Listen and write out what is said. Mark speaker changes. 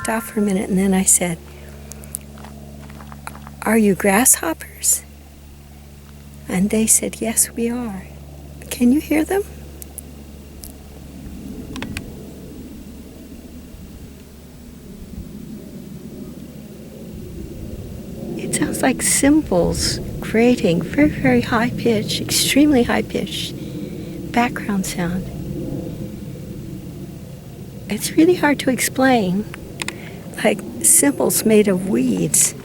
Speaker 1: stopped for a minute, and then I said, "Are you grasshoppers?" And they said, "Yes, we are." Can you hear them? It sounds like cymbals creating very, very high pitch, extremely high pitched background sound. It's really hard to explain, like cymbals made of weeds.